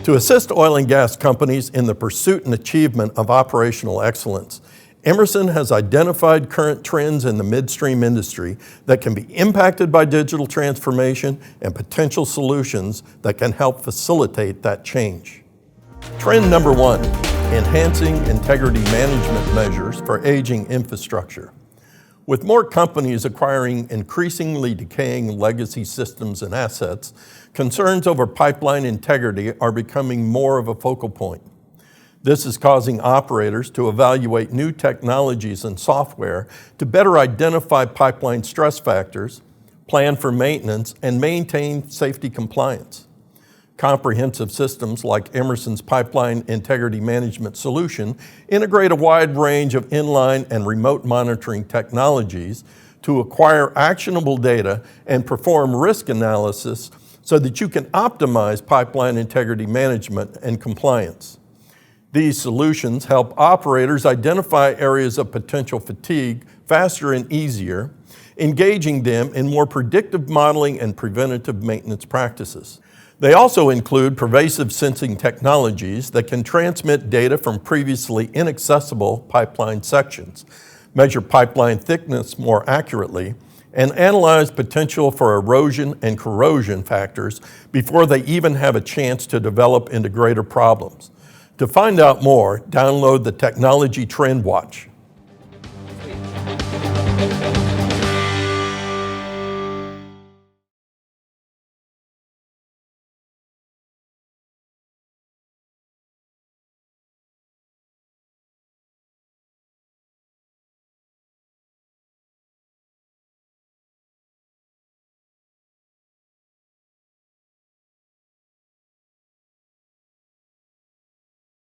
To assist oil and gas companies in the pursuit and achievement of operational excellence, Emerson has identified current trends in the midstream industry that can be impacted by digital transformation and potential solutions that can help facilitate that change. Trend number 1, enhancing integrity management measures for aging infrastructure. With more companies acquiring increasingly decaying legacy systems and assets, concerns over pipeline integrity are becoming more of a focal point. This is causing operators to evaluate new technologies and software to better identify pipeline stress factors, plan for maintenance, and maintain safety compliance. Comprehensive systems like Emerson's Pipeline Integrity Management Solution integrate a wide range of inline and remote monitoring technologies to acquire actionable data and perform risk analysis so that you can optimize pipeline integrity management and compliance. These solutions help operators identify areas of potential fatigue faster and easier, engaging them in more predictive modeling and preventative maintenance practices. They also include pervasive sensing technologies that can transmit data from previously inaccessible pipeline sections, measure pipeline thickness more accurately, and analyze potential for erosion and corrosion factors before they even have a chance to develop into greater problems. To find out more, download the Technology Trend Watch.